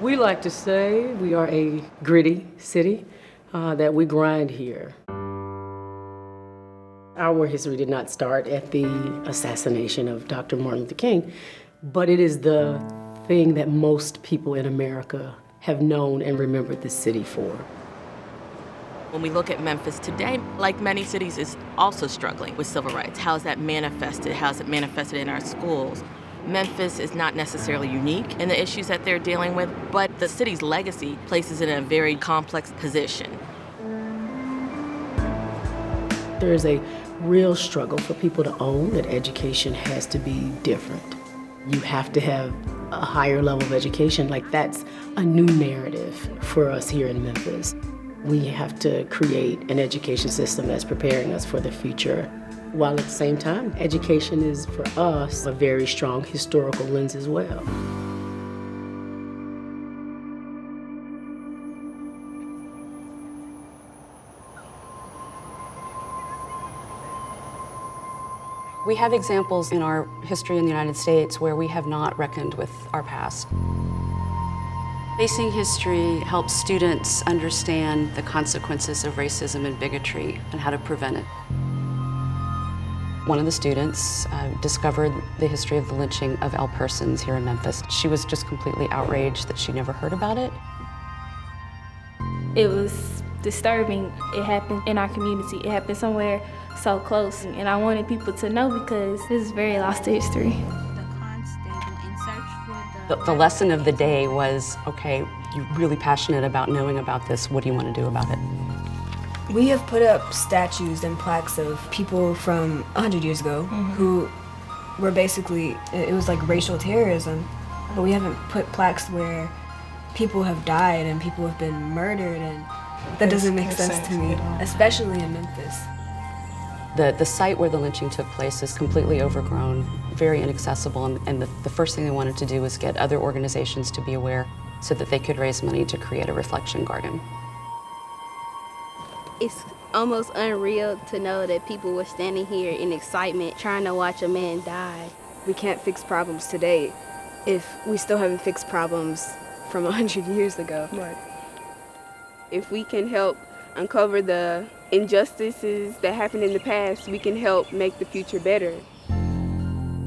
We like to say we are a gritty city, that we grind here. Our history did not start at the assassination of Dr. Martin Luther King, but it is the thing that most people in America have known and remembered this city for. When we look at Memphis today, like many cities, is also struggling with civil rights. How is that manifested? How is it manifested in our schools? Memphis is not necessarily unique in the issues that they're dealing with, but the city's legacy places it in a very complex position. There is a real struggle for people to own that education has to be different. You have to have a higher level of education. Like, that's a new narrative for us here in Memphis. We have to create an education system that's preparing us for the future, while at the same time, education is, for us, a very strong historical lens as well. We have examples in our history in the United States where we have not reckoned with our past. Facing history helps students understand the consequences of racism and bigotry and how to prevent it. One of the students discovered the history of the lynching of L persons here in Memphis. She was just completely outraged that she never heard about it. It was disturbing. It happened in our community. It happened somewhere so close, and I wanted people to know because this is very lost to history. The lesson of the day was, okay, you're really passionate about knowing about this. What do you want to do about it? We have put up statues and plaques of people from 100 years ago who were basically, it was like racial terrorism, but we haven't put plaques where people have died and people have been murdered, and that doesn't make sense to me, especially in Memphis. The site where the lynching took place is completely overgrown, very inaccessible, and the first thing they wanted to do was get other organizations to be aware so that they could raise money to create a reflection garden. It's almost unreal to know that people were standing here in excitement trying to watch a man die. We can't fix problems today if we still haven't fixed problems from 100 years ago. Right. If we can help uncover the injustices that happened in the past, we can help make the future better.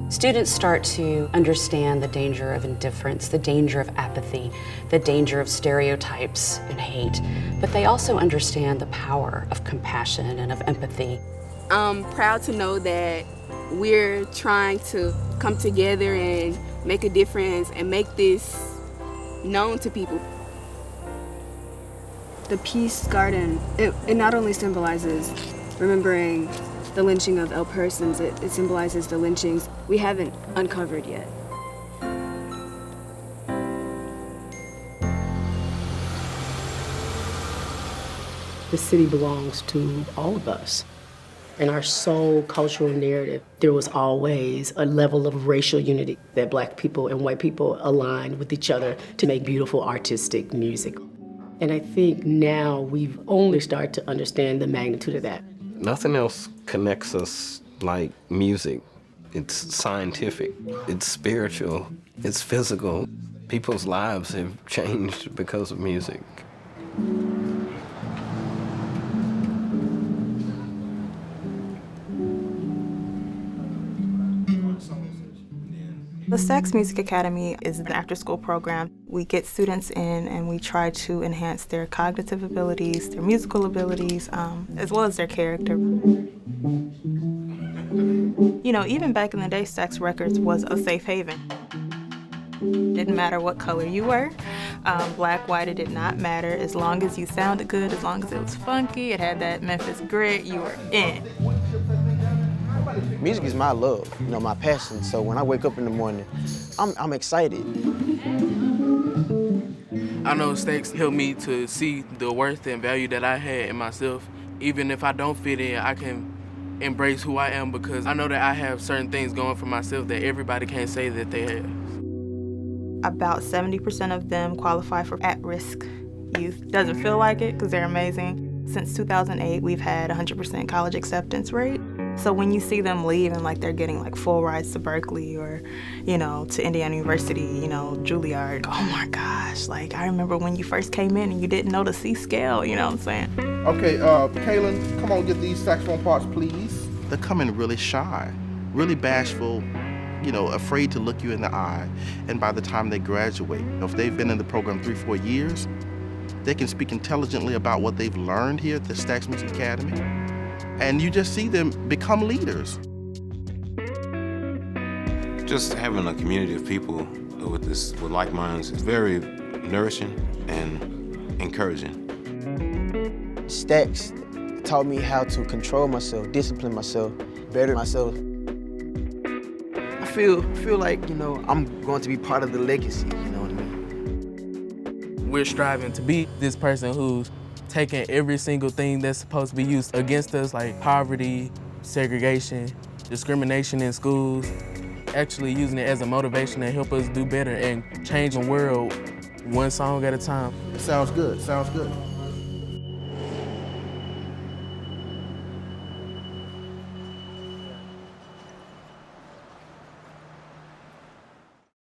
Students start to understand the danger of indifference, the danger of apathy, the danger of stereotypes and hate, but they also understand the power of compassion and of empathy. I'm proud to know that we're trying to come together and make a difference and make this known to people. The Peace Garden, it not only symbolizes remembering the lynching of L persons, it symbolizes the lynchings we haven't uncovered yet. The city belongs to all of us. In our sole cultural narrative, there was always a level of racial unity that Black people and white people aligned with each other to make beautiful artistic music. And I think now we've only started to understand the magnitude of that. Nothing else connects us like music. It's scientific, it's spiritual, it's physical. People's lives have changed because of music. The Stax Music Academy is an after-school program. We get students in and we try to enhance their cognitive abilities, their musical abilities, as well as their character. You know, even back in the day, Stax Records was a safe haven. Didn't matter what color you were, black, white, it did not matter. As long as you sounded good, as long as it was funky, it had that Memphis grit, you were in. Music is my love, you know, my passion. So when I wake up in the morning, I'm excited. I know Stax helped me to see the worth and value that I had in myself. Even if I don't fit in, I can embrace who I am because I know that I have certain things going for myself that everybody can't say that they have. About 70% of them qualify for at-risk youth. Doesn't feel like it because they're amazing. Since 2008, we've had 100% college acceptance rate. So when you see them leave and like they're getting like full rides to Berkeley or, you know, to Indiana University, you know, Juilliard, oh my gosh, like I remember when you first came in and you didn't know the C scale, you know what I'm saying? Okay, Kaylin, come on, get these saxophone parts, please. They're coming really shy, really bashful, you know, afraid to look you in the eye. And by the time they graduate, if they've been in the program 3-4 years, they can speak intelligently about what they've learned here at the Stax Music Academy. And you just see them become leaders. Just having a community of people with like minds is very nourishing and encouraging. Stax taught me how to control myself, discipline myself, better myself. I feel like, you know, I'm going to be part of the legacy, you know what I mean? We're striving to be this person who's taking every single thing that's supposed to be used against us, like poverty, segregation, discrimination in schools, actually using it as a motivation to help us do better and change the world one song at a time. Sounds good, sounds good.